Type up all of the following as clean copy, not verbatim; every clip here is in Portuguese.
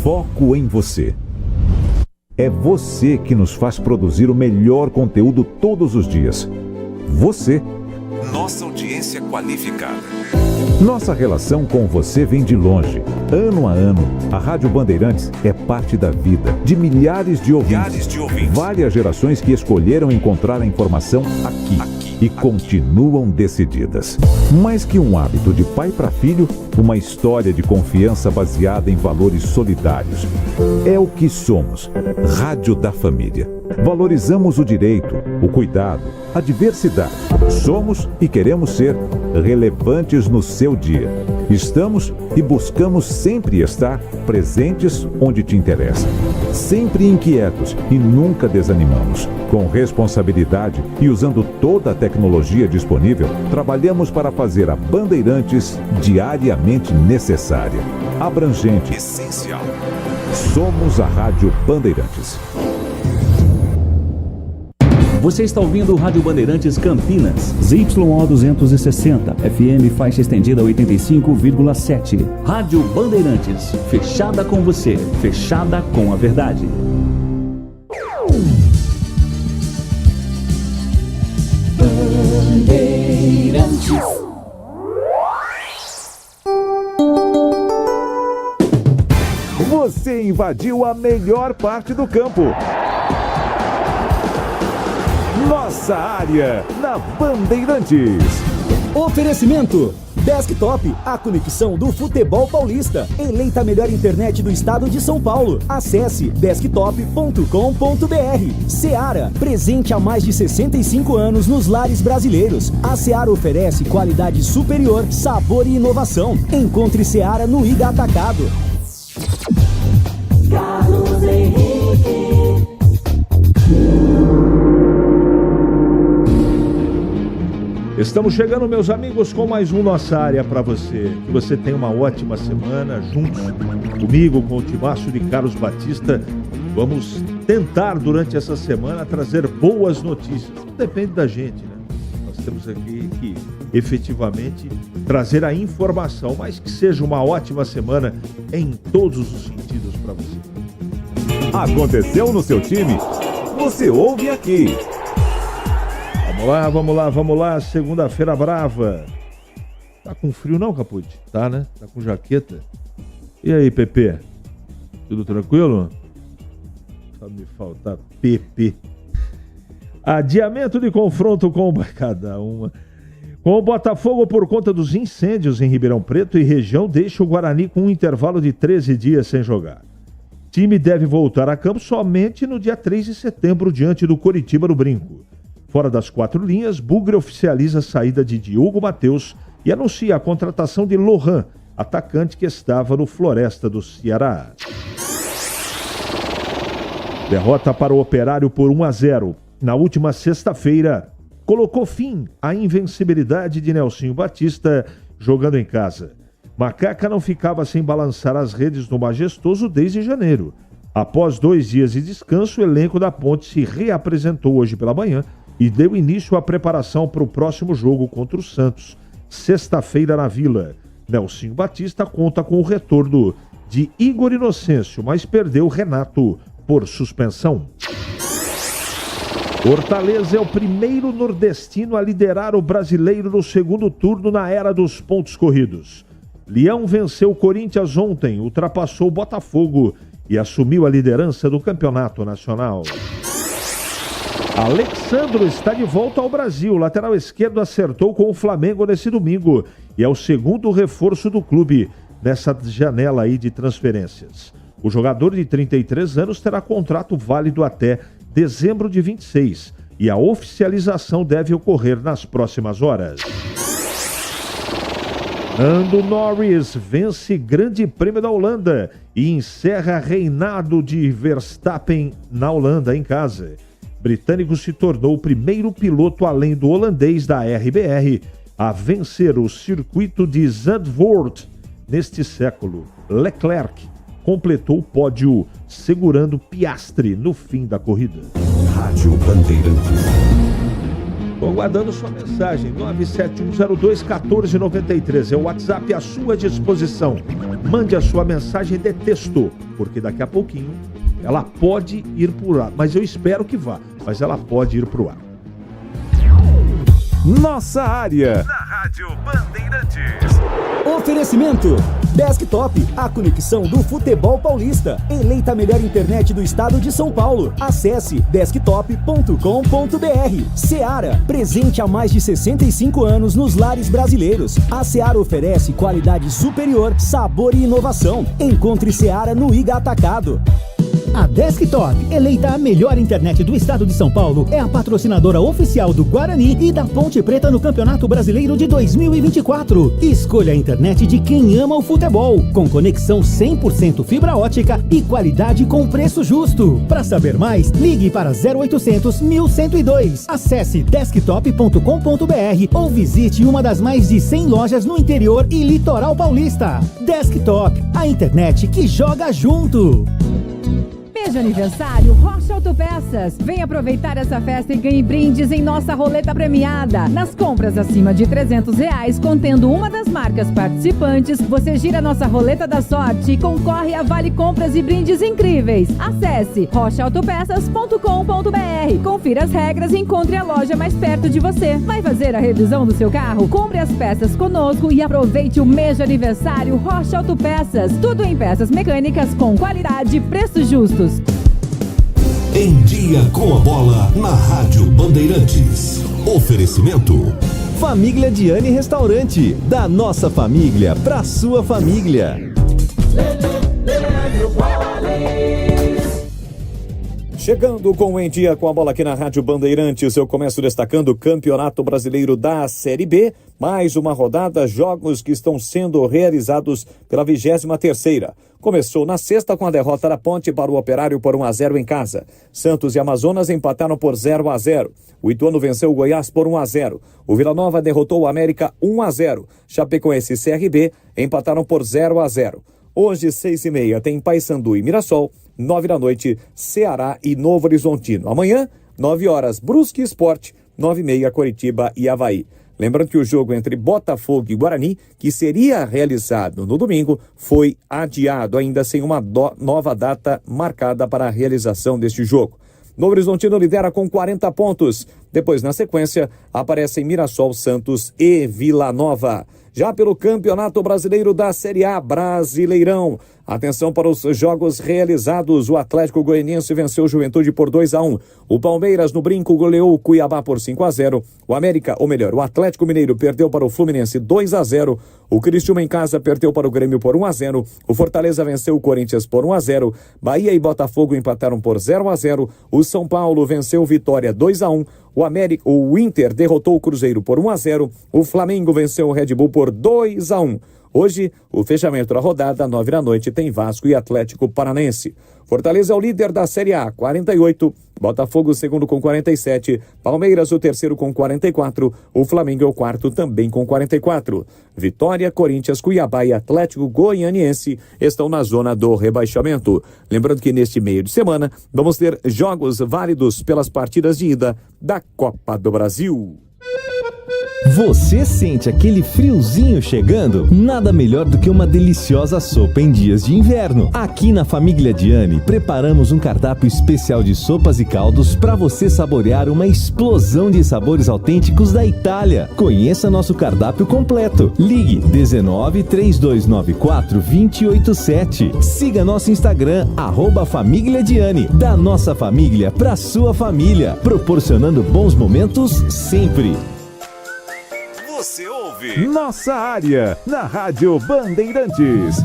Foco em você. É você que nos faz produzir o melhor conteúdo todos os dias. Você. Nossa audiência qualificada. Nossa relação com você vem de longe. Ano a ano, a Rádio Bandeirantes é parte da vida de milhares de ouvintes. Várias gerações que escolheram encontrar a informação aqui. E continuam decididas. Mais que um hábito de pai para filho, uma história de confiança baseada em valores solidários. É o que somos. Rádio da Família. Valorizamos o direito, o cuidado, a diversidade. Somos e queremos ser relevantes no seu dia. Estamos e buscamos sempre estar presentes onde te interessa. Sempre inquietos e nunca desanimamos. Com responsabilidade e usando toda a tecnologia disponível, trabalhamos para fazer a Bandeirantes diariamente necessária, abrangente, essencial. Somos a Rádio Bandeirantes. Você está ouvindo o Rádio Bandeirantes Campinas, ZYO 260, FM faixa estendida 85,7. Rádio Bandeirantes, fechada com você, fechada com a verdade. Bandeirantes. Você invadiu a melhor parte do campo. Nossa área, na Bandeirantes. Oferecimento Desktop, a conexão do futebol paulista. Eleita a melhor internet do estado de São Paulo. Acesse desktop.com.br. Seara, presente há mais de 65 anos nos lares brasileiros. A Seara oferece qualidade superior, sabor e inovação. Encontre Seara no Ida Atacado. Carlos Henrique. Estamos chegando, meus amigos, com mais um Nossa Área para você. Que você tenha uma ótima semana juntos comigo, com o timaço de Carlos Batista. Vamos tentar, durante essa semana, trazer boas notícias. Depende da gente, né? Nós temos aqui que, efetivamente, trazer a informação, mas que seja uma ótima semana em todos os sentidos para você. Aconteceu no seu time? Você ouve aqui. Vamos lá, segunda-feira brava. Tá com frio não, Capude? Tá, né? Tá com jaqueta. E aí, Pepe? Tudo tranquilo? Só me falta Pepe. Adiamento de confronto com cada uma. Com o Botafogo por conta dos incêndios em Ribeirão Preto e região, deixa o Guarani com um intervalo de 13 dias sem jogar. Time deve voltar a campo somente no dia 3 de setembro, diante do Coritiba no Brinco. Fora das quatro linhas, Bugre oficializa a saída de Diogo Matheus e anuncia a contratação de Lohan, atacante que estava no Floresta do Ceará. Derrota para o Operário por 1-0. Na última sexta-feira, colocou fim à invencibilidade de Nelsinho Batista jogando em casa. Macaca não ficava sem balançar as redes no Majestoso desde janeiro. Após 2 dias de descanso, o elenco da Ponte se reapresentou hoje pela manhã e deu início à preparação para o próximo jogo contra o Santos, sexta-feira na Vila. Nelsinho Batista conta com o retorno de Igor Inocêncio, mas perdeu Renato por suspensão. Fortaleza é o primeiro nordestino a liderar o brasileiro no segundo turno na era dos pontos corridos. Leão venceu o Corinthians ontem, ultrapassou o Botafogo e assumiu a liderança do campeonato nacional. Alexandro está de volta ao Brasil. O lateral esquerdo acertou com o Flamengo nesse domingo e é o segundo reforço do clube nessa janela aí de transferências. O jogador de 33 anos terá contrato válido até dezembro de 26 e a oficialização deve ocorrer nas próximas horas. Lando Norris vence Grande Prêmio da Holanda e encerra reinado de Verstappen na Holanda em casa. Britânico se tornou o primeiro piloto além do holandês da RBR a vencer o circuito de Zandvoort neste século. Leclerc completou o pódio segurando Piastri no fim da corrida. Rádio Bandeirantes. Estou aguardando sua mensagem, 971021493. É o WhatsApp à sua disposição. Mande a sua mensagem de texto, porque daqui a pouquinho ela pode ir pro ar. Mas eu espero que vá, mas ela pode ir pro ar. Nossa área. Na Rádio Bandeirantes. Oferecimento Desktop, a conexão do futebol paulista. Eleita a melhor internet do estado de São Paulo. Acesse desktop.com.br. Seara, presente há mais de 65 anos nos lares brasileiros. A Seara oferece qualidade superior, sabor e inovação. Encontre Seara no Iga Atacado. A Desktop, eleita a melhor internet do estado de São Paulo, é a patrocinadora oficial do Guarani e da Ponte Preta no Campeonato Brasileiro de 2024. Escolha a internet de quem ama o futebol, com conexão 100% fibra ótica e qualidade com preço justo. Para saber mais, ligue para 0800 1102. Acesse desktop.com.br ou visite uma das mais de 100 lojas no interior e litoral paulista. Desktop, a internet que joga junto. Mês de aniversário Rocha Autopeças. Vem aproveitar essa festa e ganhe brindes em nossa roleta premiada. Nas compras acima de R$300, contendo uma das marcas participantes, você gira nossa roleta da sorte e concorre a vale compras e brindes incríveis. Acesse rochaautopeças.com.br. Confira as regras e encontre a loja mais perto de você. Vai fazer a revisão do seu carro? Compre as peças conosco e aproveite o mês de aniversário Rocha Autopeças. Tudo em peças mecânicas com qualidade e preços justos. Em Dia com a Bola, na Rádio Bandeirantes. Oferecimento Família Diani Restaurante. Da nossa família pra sua família. Chegando com o Em Dia com a Bola aqui na Rádio Bandeirantes, eu começo destacando o Campeonato Brasileiro da Série B. Mais uma rodada, jogos que estão sendo realizados pela 23ª. Começou na sexta com a derrota da Ponte para o Operário por 1-0 em casa. Santos e Amazonas empataram por 0-0. O Ituano venceu o Goiás por 1-0. O Vila Nova derrotou o América 1-0. Chapecoense e CRB empataram por 0-0. Hoje, 6h30, tem Paysandu e Mirassol. 9 da noite, Ceará e Novo Horizontino. Amanhã, 9 horas, Brusque Sport. 9h30, Coritiba e Avaí. Lembrando que o jogo entre Botafogo e Guarani, que seria realizado no domingo, foi adiado, ainda sem uma nova data marcada para a realização deste jogo. Novo Horizontino lidera com 40 pontos. Depois, na sequência, aparecem Mirassol, Santos e Vila Nova. Já pelo Campeonato Brasileiro da Série A, Brasileirão. Atenção para os jogos realizados. O Atlético Goianiense venceu o Juventude por 2-1. O Palmeiras, no Brinco, goleou o Cuiabá por 5-0. O América, ou melhor, o Atlético Mineiro perdeu para o Fluminense 2-0. O Criciúma em casa perdeu para o Grêmio por 1-0. O Fortaleza venceu o Corinthians por 1-0. Bahia e Botafogo empataram por 0-0. O São Paulo venceu o Vitória 2-1. O Inter derrotou o Cruzeiro por 1-0. O Flamengo venceu o Red Bull por 2-1. Hoje, o fechamento da rodada, 9 da noite, tem Vasco e Atlético Paranaense. Fortaleza é o líder da Série A, 48. Botafogo, o segundo, com 47. Palmeiras, o terceiro, com 44. O Flamengo é o quarto, também com 44. Vitória, Corinthians, Cuiabá e Atlético Goianiense estão na zona do rebaixamento. Lembrando que neste meio de semana, vamos ter jogos válidos pelas partidas de ida da Copa do Brasil. Você sente aquele friozinho chegando? Nada melhor do que uma deliciosa sopa em dias de inverno. Aqui na Família Diani, preparamos um cardápio especial de sopas e caldos para você saborear uma explosão de sabores autênticos da Itália. Conheça nosso cardápio completo. Ligue 19 3294 287. Siga nosso Instagram, @Família Diani. Da nossa família para sua família, proporcionando bons momentos sempre. Você ouve Nossa Área, na Rádio Bandeirantes.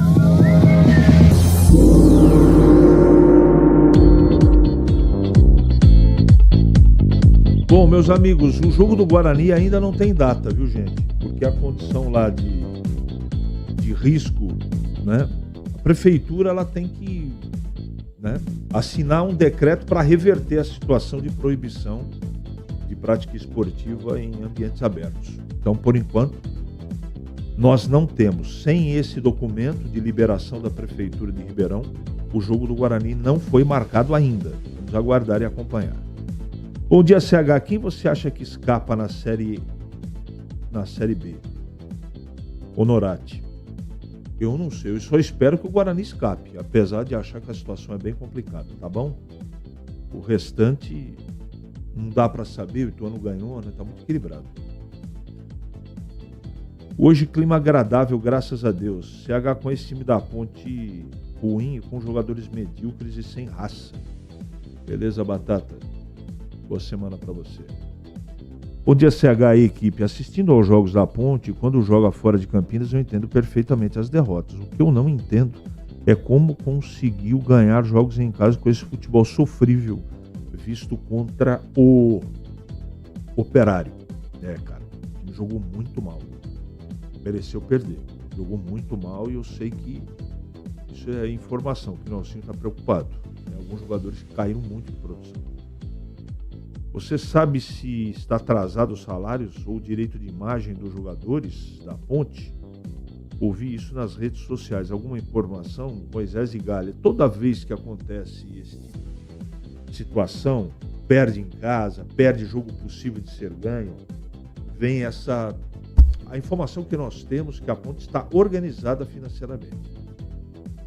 Bom, meus amigos, o jogo do Guarani ainda não tem data, viu, gente? Porque a condição lá de risco, né? A prefeitura ela tem que, né, assinar um decreto para reverter a situação de proibição de prática esportiva em ambientes abertos. Então, por enquanto, nós não temos, sem esse documento de liberação da Prefeitura de Ribeirão, o jogo do Guarani não foi marcado ainda. Vamos aguardar e acompanhar. Bom dia, CH. Quem você acha que escapa na Série B? Honorati. Eu não sei, eu só espero que o Guarani escape, apesar de achar que a situação é bem complicada, tá bom? O restante não dá para saber, o Ituano ganhou, né? Tá muito equilibrado. Hoje clima agradável, graças a Deus. CH com esse time da Ponte ruim, com jogadores medíocres e sem raça. Beleza, Batata? Boa semana para você. Bom dia, CH e equipe. Assistindo aos jogos da Ponte, quando joga fora de Campinas, eu entendo perfeitamente as derrotas. O que eu não entendo é como conseguiu ganhar jogos em casa com esse futebol sofrível, visto contra o Operário. Cara, o time jogou muito mal. Mereceu perder. Jogou muito mal e eu sei que isso é informação, que o Nelsinho está preocupado. Tem alguns jogadores que caíram muito de produção. Você sabe se está atrasado os salários ou o direito de imagem dos jogadores da Ponte? Ouvi isso nas redes sociais. Alguma informação? Moisés e Galha. Toda vez que acontece esse tipo de situação, perde em casa, perde jogo possível de ser ganho, vem a informação que nós temos que a Ponte está organizada financeiramente.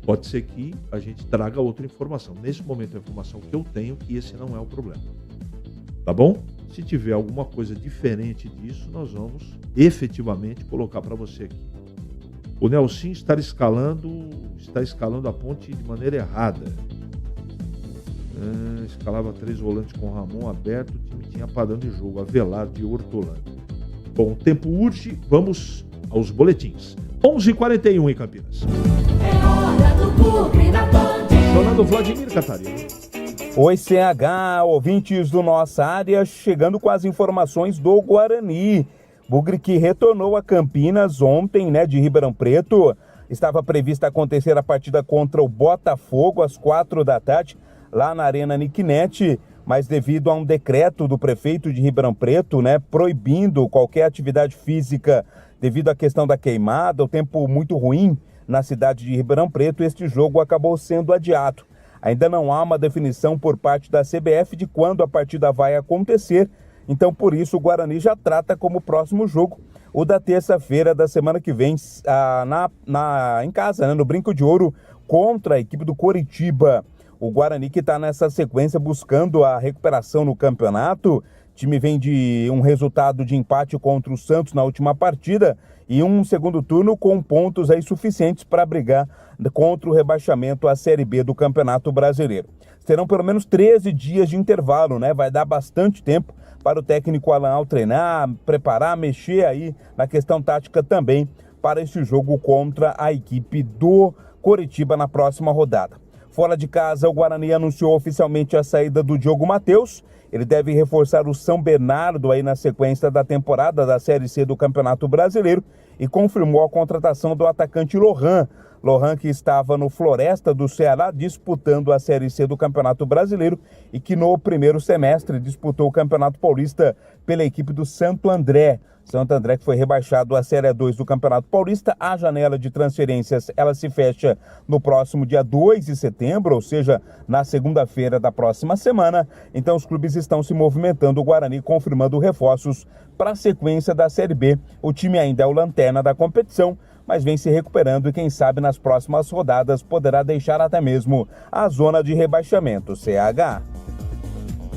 Pode ser que a gente traga outra informação. Nesse momento, a informação que eu tenho é que esse não é o problema. Tá bom? Se tiver alguma coisa diferente disso, nós vamos efetivamente colocar para você aqui. O Nelsinho está escalando a Ponte de maneira errada. Escalava 3 volantes com Ramon aberto, o time tinha padrão de jogo, Avelar de Hortolândia. Bom, o tempo urge, vamos aos boletins. 11h41 em Campinas. É hora do Bugre da Band. Falando Vladimir Catarina. Oi, CH, ouvintes do Nossa Área, chegando com as informações do Guarani. Bugre que retornou a Campinas ontem, de Ribeirão Preto. Estava prevista acontecer a partida contra o Botafogo às 16h, lá na Arena Nicknet, mas devido a um decreto do prefeito de Ribeirão Preto, proibindo qualquer atividade física devido à questão da queimada, o tempo muito ruim na cidade de Ribeirão Preto, este jogo acabou sendo adiado. Ainda não há uma definição por parte da CBF de quando a partida vai acontecer, então por isso o Guarani já trata como próximo jogo o da terça-feira da semana que vem em casa, no Brinco de Ouro, contra a equipe do Coritiba. O Guarani que está nessa sequência buscando a recuperação no campeonato. O time vem de um resultado de empate contra o Santos na última partida e um segundo turno com pontos aí suficientes para brigar contra o rebaixamento à Série B do Campeonato Brasileiro. Serão pelo menos 13 dias de intervalo, Vai dar bastante tempo para o técnico Alan treinar, preparar, mexer aí na questão tática também para este jogo contra a equipe do Coritiba na próxima rodada. Fora de casa, o Guarani anunciou oficialmente a saída do Diogo Matheus. Ele deve reforçar o São Bernardo aí na sequência da temporada da Série C do Campeonato Brasileiro e confirmou a contratação do atacante Lohan. Lohan que estava no Floresta do Ceará disputando a Série C do Campeonato Brasileiro e que no primeiro semestre disputou o Campeonato Paulista pela equipe do Santo André. Santo André que foi rebaixado à Série 2 do Campeonato Paulista. A janela de transferências ela se fecha no próximo dia 2 de setembro, ou seja, na segunda-feira da próxima semana. Então os clubes estão se movimentando, o Guarani confirmando reforços para a sequência da Série B. O time ainda é o lanterna da competição, mas vem se recuperando e quem sabe nas próximas rodadas poderá deixar até mesmo a zona de rebaixamento. CH.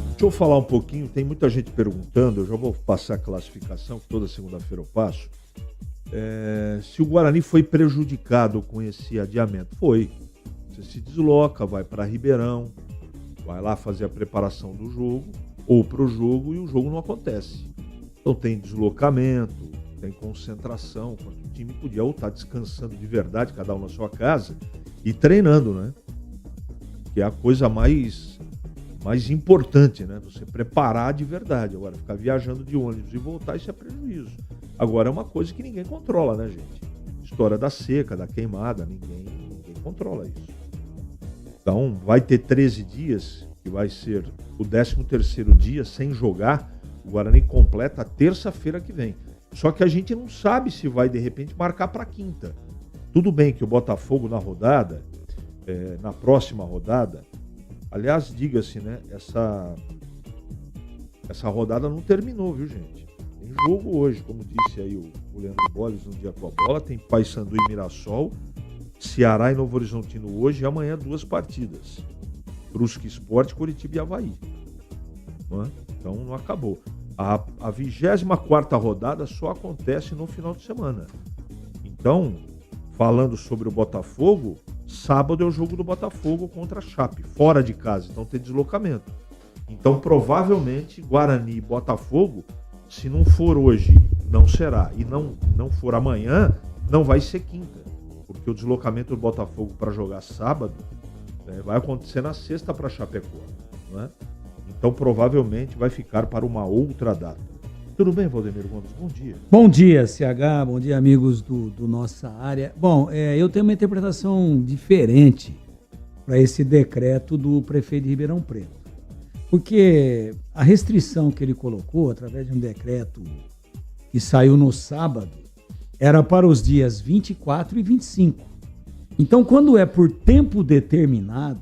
Deixa eu falar um pouquinho, tem muita gente perguntando, eu já vou passar a classificação, que toda segunda-feira eu passo, se o Guarani foi prejudicado com esse adiamento. Foi. Você se desloca, vai para Ribeirão, vai lá fazer a preparação do jogo, ou para o jogo, e o jogo não acontece. Então tem deslocamento, tem concentração, quando o time podia ou estar descansando de verdade, cada um na sua casa, e treinando, Que é a coisa mais importante, Você preparar de verdade. Agora, ficar viajando de ônibus e voltar, isso é prejuízo. Agora, é uma coisa que ninguém controla, gente? História da seca, da queimada, ninguém controla isso. Então, vai ter 13 dias, que vai ser o 13º dia sem jogar. O Guarani completa a terça-feira que vem. Só que a gente não sabe se vai, de repente, marcar para quinta. Tudo bem que o Botafogo na rodada, na próxima rodada, aliás, diga-se, essa rodada não terminou, viu, gente? Tem jogo hoje, como disse aí o Leandro Bolles no Dia com a Bola, tem Paysandu e Mirassol, Ceará e Novo Horizontino hoje e amanhã 2 partidas. Brusque Sport, Coritiba e Avaí. Não é? Então não acabou. A 24ª rodada só acontece no final de semana. Então, falando sobre o Botafogo, sábado é o jogo do Botafogo contra a Chape, fora de casa, então tem deslocamento. Então, provavelmente, Guarani e Botafogo, se não for hoje, não será. E não for amanhã, não vai ser quinta. Porque o deslocamento do Botafogo para jogar sábado vai acontecer na sexta para Chapecó. Não é? Então, provavelmente, vai ficar para uma outra data. Tudo bem, Valdemir Gomes? Bom dia. Bom dia, CH. Bom dia, amigos do Nossa Área. Bom, eu tenho uma interpretação diferente para esse decreto do prefeito de Ribeirão Preto. Porque a restrição que ele colocou, através de um decreto que saiu no sábado, era para os dias 24 e 25. Então, quando é por tempo determinado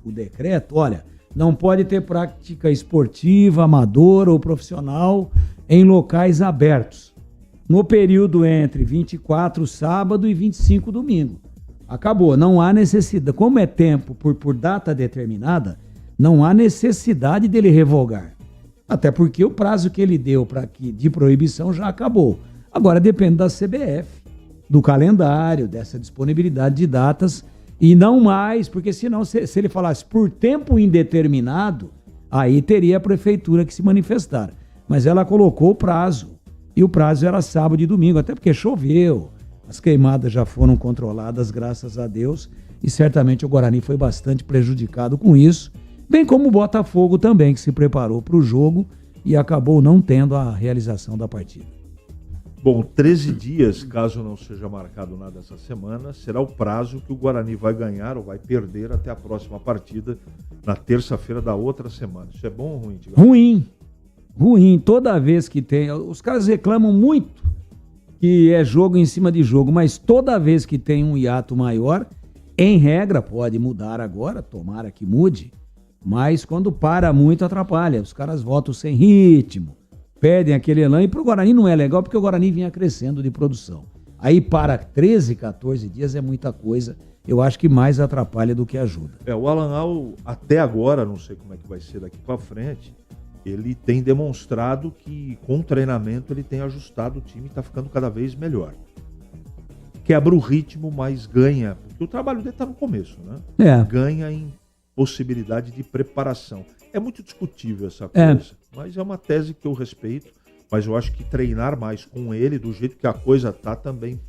o decreto, olha, não pode ter prática esportiva, amadora ou profissional em locais abertos, no período entre 24 sábado e 25 domingo. Acabou, não há necessidade. Como é tempo por data determinada, não há necessidade dele revogar. Até porque o prazo que ele deu de proibição já acabou. Agora depende da CBF, do calendário, dessa disponibilidade de datas, e não mais, porque senão, se ele falasse por tempo indeterminado, aí teria a prefeitura que se manifestar. Mas ela colocou o prazo, e o prazo era sábado e domingo, até porque choveu, as queimadas já foram controladas, graças a Deus, e certamente o Guarani foi bastante prejudicado com isso, bem como o Botafogo também, que se preparou para o jogo e acabou não tendo a realização da partida. Bom, 13 dias, caso não seja marcado nada essa semana, será o prazo que o Guarani vai ganhar ou vai perder até a próxima partida, na terça-feira da outra semana. Isso é bom ou ruim, Tiago? Ruim. Toda vez que tem... Os caras reclamam muito que é jogo em cima de jogo, mas toda vez que tem um hiato maior, em regra, pode mudar agora, tomara que mude, mas quando para muito atrapalha. Os caras voltam sem ritmo, pedem aquele elan, e para o Guarani não é legal, porque o Guarani vinha crescendo de produção. Aí para 13, 14 dias é muita coisa, eu acho que mais atrapalha do que ajuda. O Alan Al, até agora, não sei como é que vai ser daqui para frente, ele tem demonstrado que com o treinamento ele tem ajustado o time e está ficando cada vez melhor. Quebra o ritmo, mas ganha, porque o trabalho dele está no começo, né? Ganha em possibilidade de preparação. É muito discutível essa coisa, mas é uma tese que eu respeito, mas eu acho que treinar mais com ele, do jeito que a coisa tá, também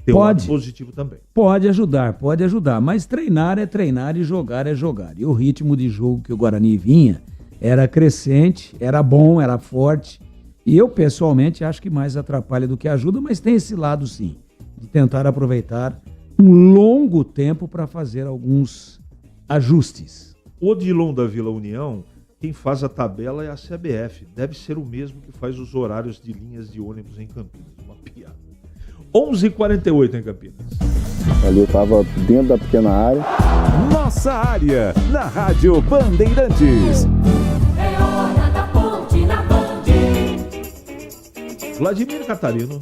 tem um lado positivo também. Pode ajudar, mas treinar é treinar e jogar é jogar. E o ritmo de jogo que o Guarani vinha era crescente, era bom, era forte, e eu pessoalmente acho que mais atrapalha do que ajuda, mas tem esse lado sim, de tentar aproveitar um longo tempo para fazer alguns ajustes. O Odilon da Vila União, quem faz a tabela é a CBF. Deve ser o mesmo que faz os horários de linhas de ônibus em Campinas. Uma piada. 11h48 em Campinas. Ali eu estava dentro da pequena área. Nossa Área, na Rádio Bandeirantes. É hora da ponte na Band. Vladimir Catarino.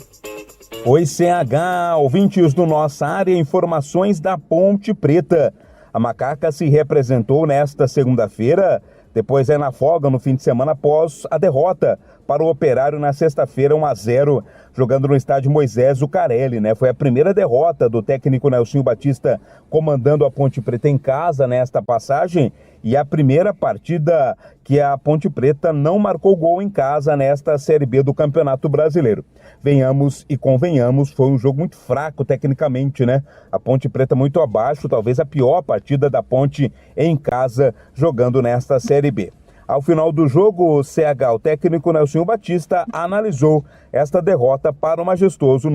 Oi, CH, ouvintes do Nossa Área, informações da Ponte Preta. A Macaca se representou nesta segunda-feira, depois na folga no fim de semana após a derrota para o Operário na sexta-feira, 1-0, jogando no estádio Moisés Zucarelli, né? Foi a primeira derrota do técnico Nelsinho Batista comandando a Ponte Preta em casa nesta passagem e a primeira partida que a Ponte Preta não marcou gol em casa nesta Série B do Campeonato Brasileiro. Venhamos e convenhamos, foi um jogo muito fraco tecnicamente, né? A Ponte Preta muito abaixo, talvez a pior partida da Ponte em casa jogando nesta Série B. Ao final do jogo, o técnico Nelsinho Batista analisou esta derrota para o Majestoso,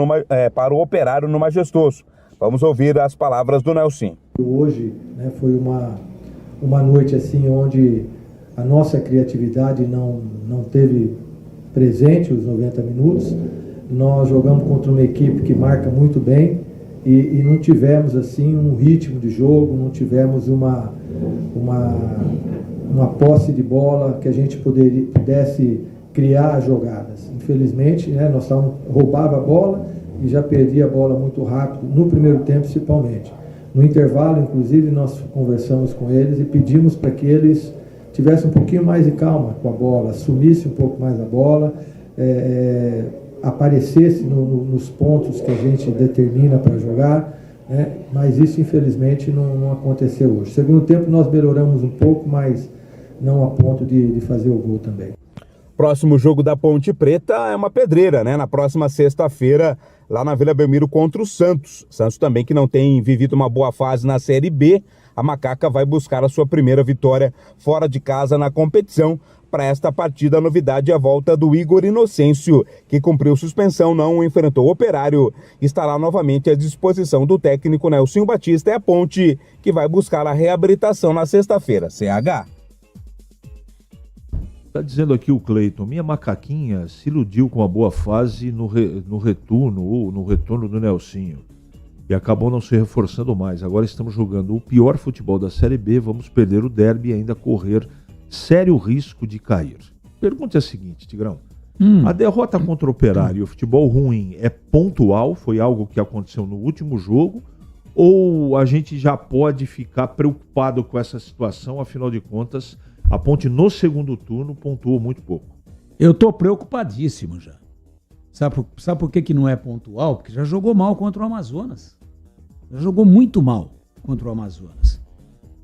para o Operário no Majestoso. Vamos ouvir as palavras do Nelsinho. Hoje, né, foi uma noite assim onde a nossa criatividade não teve presente os 90 minutos. Nós jogamos contra uma equipe que marca muito bem e não tivemos assim um ritmo de jogo, não tivemos uma uma posse de bola, que a gente pudesse criar jogadas. Infelizmente, né, nós roubava a bola e já perdia a bola muito rápido, no primeiro tempo principalmente. No intervalo, inclusive, nós conversamos com eles e pedimos para que eles tivessem um pouquinho mais de calma com a bola, assumissem um pouco mais a bola, aparecesse nos pontos que a gente determina para jogar, né? Mas isso, infelizmente, não aconteceu hoje. No segundo tempo, nós melhoramos um pouco, mas não a ponto de fazer o gol também. Próximo jogo da Ponte Preta é uma pedreira, né? Na próxima sexta-feira, lá na Vila Belmiro contra o Santos. Santos também que não tem vivido uma boa fase na Série B. A Macaca vai buscar a sua primeira vitória fora de casa na competição. Para esta partida, a novidade é a volta do Igor Inocêncio, que cumpriu suspensão, não enfrentou o Operário. Estará novamente à disposição do técnico Nelsinho Batista. É a Ponte que vai buscar a reabilitação na sexta-feira. CH. Está dizendo aqui o Cleiton, minha macaquinha se iludiu com a boa fase no retorno do Nelsinho e acabou não se reforçando mais. Agora estamos jogando o pior futebol da Série B, vamos perder o derby e ainda correr sério risco de cair. Pergunta é a seguinte, Tigrão, a derrota contra o Operário e o futebol ruim é pontual, foi algo que aconteceu no último jogo, ou a gente já pode ficar preocupado com essa situação, afinal de contas, a Ponte no segundo turno pontuou muito pouco? Eu tô preocupadíssimo já. Sabe por que não é pontual? Porque já jogou mal contra o Amazonas. Já jogou muito mal contra o Amazonas.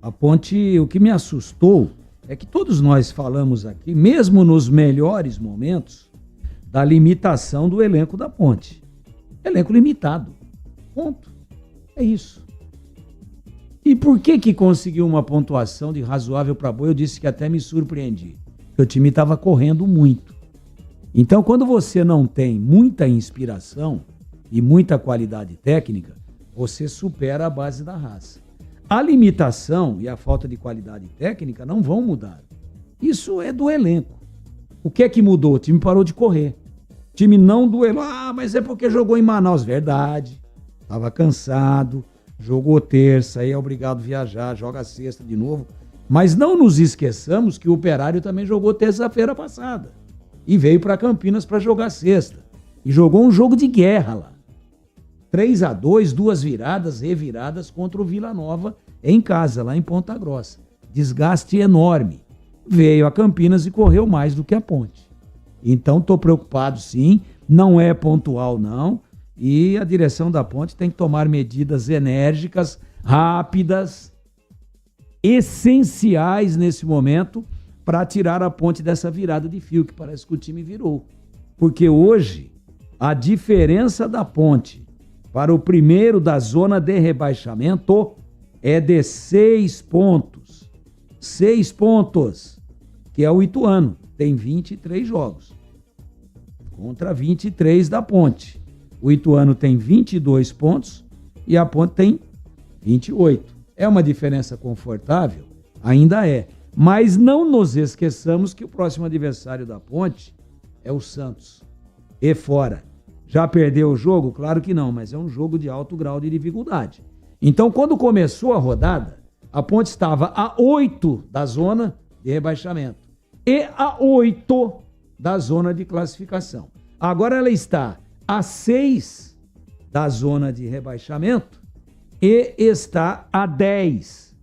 A Ponte, o que me assustou é que todos nós falamos aqui, mesmo nos melhores momentos, da limitação do elenco da Ponte. Elenco limitado. Ponto. É isso. E por que conseguiu uma pontuação de razoável para boa? Eu disse que até me surpreendi. Porque o time estava correndo muito. Então, quando você não tem muita inspiração e muita qualidade técnica, você supera a base da raça. A limitação e a falta de qualidade técnica não vão mudar. Isso é do elenco. O que é que mudou? O time parou de correr. O time não duelou. Mas é porque jogou em Manaus. Verdade. Estava cansado. Jogou terça, aí é obrigado a viajar, joga sexta de novo. Mas não nos esqueçamos que o Operário também jogou terça-feira passada. E veio para Campinas para jogar sexta. E jogou um jogo de guerra lá. 3-2, 2 viradas, reviradas contra o Vila Nova em casa, lá em Ponta Grossa. Desgaste enorme. Veio a Campinas e correu mais do que a Ponte. Então estou preocupado sim, não é pontual não. E a direção da Ponte tem que tomar medidas enérgicas, rápidas, essenciais nesse momento para tirar a Ponte dessa virada de fio que parece que o time virou. Porque hoje a diferença da Ponte para o primeiro da zona de rebaixamento é de 6 pontos. 6 pontos, que é o Ituano. Tem 23 jogos contra 23 da Ponte. O Ituano tem 22 pontos e a Ponte tem 28. É uma diferença confortável? Ainda é. Mas não nos esqueçamos que o próximo adversário da Ponte é o Santos. E fora. Já perdeu o jogo? Claro que não, mas é um jogo de alto grau de dificuldade. Então, quando começou a rodada, a Ponte estava a 8 da zona de rebaixamento e a 8 da zona de classificação. Agora ela está a 6 da zona de rebaixamento e está a 10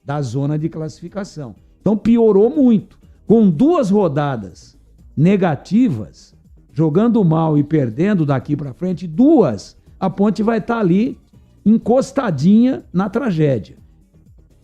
da zona de classificação. Então piorou muito. Com 2 rodadas negativas, jogando mal e perdendo daqui para frente, 2, a Ponte vai estar ali encostadinha na tragédia.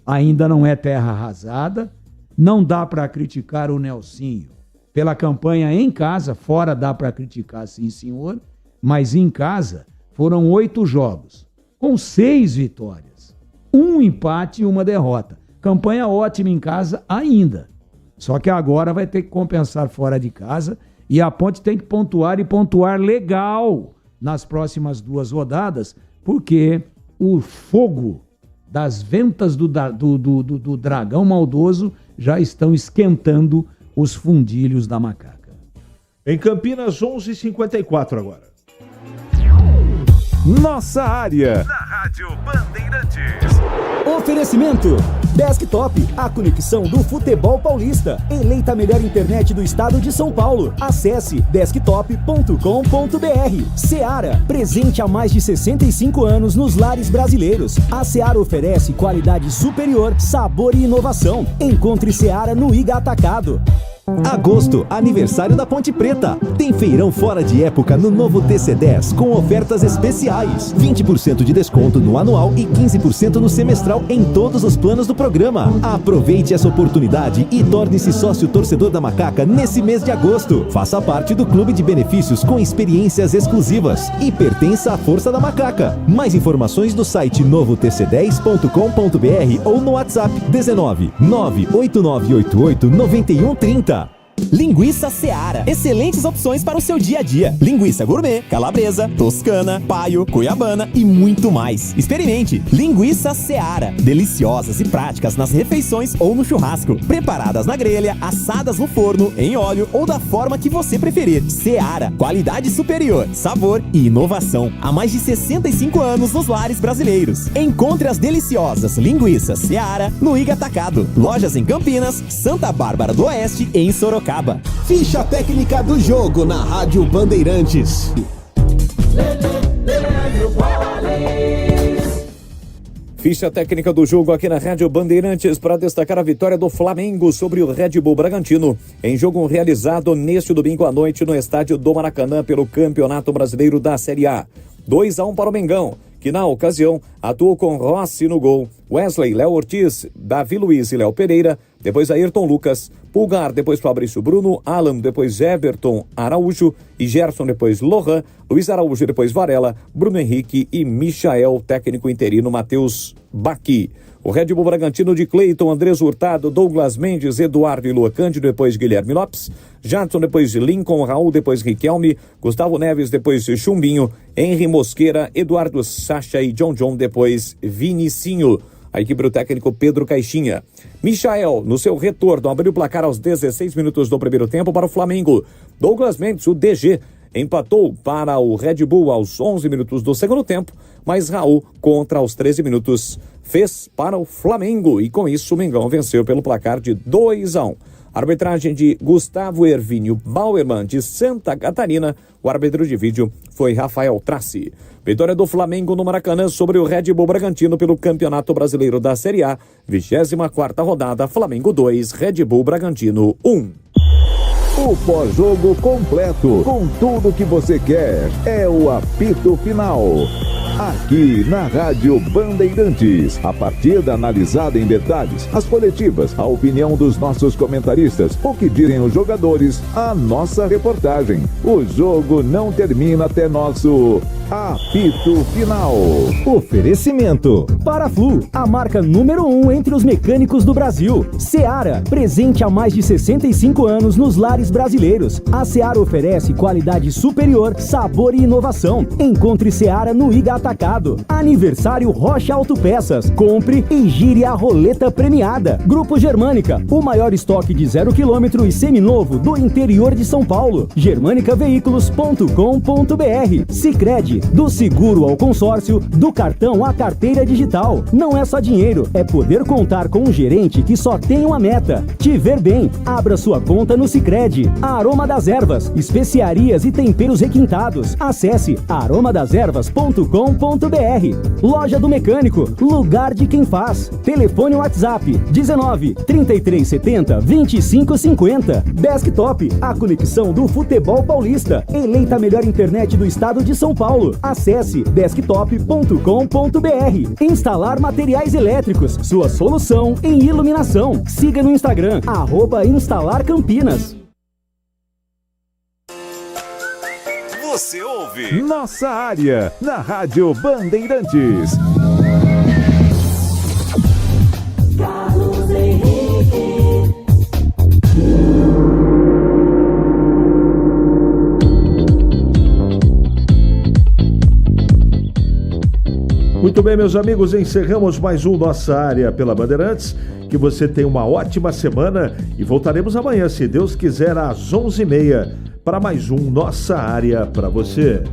Ainda não é terra arrasada, não dá para criticar o Nelsinho pela campanha em casa, fora dá para criticar sim senhor, mas em casa foram 8 jogos, com 6 vitórias, 1 empate e 1 derrota. Campanha ótima em casa ainda. Só que agora vai ter que compensar fora de casa e a Ponte tem que pontuar e pontuar legal nas próximas 2 rodadas, porque o fogo das ventas do dragão maldoso já estão esquentando os fundilhos da macaca. Em Campinas, 11h54 agora. Nossa área. Na Rádio Bandeirantes. Oferecimento Desktop, a conexão do futebol paulista. Eleita a melhor internet do estado de São Paulo. Acesse desktop.com.br. Seara, presente há mais de 65 anos nos lares brasileiros. A Seara oferece qualidade superior, sabor e inovação. Encontre Seara no Iga Atacado. Agosto, aniversário da Ponte Preta. Tem feirão fora de época no novo TC10 com ofertas especiais. 20% de desconto no anual e 15% no semestral em todos os planos do programa. Aproveite essa oportunidade e torne-se sócio torcedor da Macaca nesse mês de agosto. Faça parte do clube de benefícios com experiências exclusivas e pertença à Força da Macaca. Mais informações no site novotc10.com.br ou no WhatsApp 19 98988 9130. Linguiça Seara. Excelentes opções para o seu dia a dia. Linguiça gourmet, calabresa, toscana, paio, cuiabana e muito mais. Experimente. Linguiça Seara. Deliciosas e práticas nas refeições ou no churrasco. Preparadas na grelha, assadas no forno, em óleo ou da forma que você preferir. Seara. Qualidade superior, sabor e inovação. Há mais de 65 anos nos lares brasileiros. Encontre as deliciosas linguiças Seara no Iga Atacado. Lojas em Campinas, Santa Bárbara do Oeste e em Sorocaba. Ficha técnica do jogo na Rádio Bandeirantes. Ficha técnica do jogo aqui na Rádio Bandeirantes para destacar a vitória do Flamengo sobre o Red Bull Bragantino em jogo realizado neste domingo à noite no estádio do Maracanã pelo Campeonato Brasileiro da Série A. 2-1 para o Mengão, que na ocasião atuou com Rossi no gol, Wesley, Léo Ortiz, Davi Luiz e Léo Pereira, depois Ayrton Lucas, Pulgar, depois Fabrício Bruno, Alan, depois Everton Araújo e Gerson, depois Lohan, Luiz Araújo, depois Varela, Bruno Henrique e Michael, técnico interino Matheus Baqui. O Red Bull Bragantino de Cleiton, Andrés Hurtado, Douglas Mendes, Eduardo e Lua Cândido, depois Guilherme Lopes, Jadson, depois Lincoln, Raul, depois Riquelme, Gustavo Neves, depois Chumbinho, Henry Mosqueira, Eduardo Sacha e John, depois Vinicinho. A equipe do técnico Pedro Caixinha. Michael, no seu retorno, abriu o placar aos 16 minutos do primeiro tempo para o Flamengo. Douglas Mendes, o DG, empatou para o Red Bull aos 11 minutos do segundo tempo, mas Raul, contra aos 13 minutos, fez para o Flamengo e com isso o Mengão venceu pelo placar de 2-1. Arbitragem de Gustavo Hervínio Bauerman de Santa Catarina. O árbitro de vídeo foi Rafael Traci. Vitória do Flamengo no Maracanã sobre o Red Bull Bragantino pelo Campeonato Brasileiro da Série A. 24ª rodada, Flamengo 2, Red Bull Bragantino 1. O pós-jogo completo, com tudo que você quer, é o apito final. Aqui na Rádio Bandeirantes, a partida analisada em detalhes, as coletivas, a opinião dos nossos comentaristas, o que dizem os jogadores, a nossa reportagem. O jogo não termina até nosso apito final. Oferecimento Paraflu, a marca número 1 entre os mecânicos do Brasil. Seara, presente há mais de 65 anos nos lares brasileiros. A Seara oferece qualidade superior, sabor e inovação. Encontre Seara no Iga Atacado. Aniversário Rocha Autopeças. Compre e gire a roleta premiada. Grupo Germânica, o maior estoque de 0 km e seminovo do interior de São Paulo. germanicaveículos.com.br. Sicredi, do seguro ao consórcio, do cartão à carteira digital. Não é só dinheiro, é poder contar com um gerente que só tem uma meta: te ver bem. Abra sua conta no Sicredi. Aroma das Ervas, especiarias e temperos requintados. Acesse aromadeservas.com.br. Loja do Mecânico, lugar de quem faz. Telefone WhatsApp 19 3370 2550. Desktop, a conexão do futebol paulista. Eleita a melhor internet do estado de São Paulo. Acesse desktop.com.br. Instalar materiais elétricos, sua solução em iluminação. Siga no Instagram, @instalarcampinas. Você ouve Nossa Área, na Rádio Bandeirantes. Carlos Henrique. Muito bem, meus amigos, encerramos mais um Nossa Área pela Bandeirantes. Que você tenha uma ótima semana e voltaremos amanhã, se Deus quiser, às 11h30 para mais um Nossa Área para você.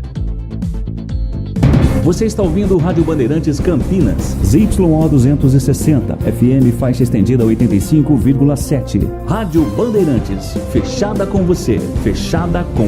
Você está ouvindo o Rádio Bandeirantes Campinas, ZYO 260, FM faixa estendida 85,7. Rádio Bandeirantes, fechada com você, fechada com a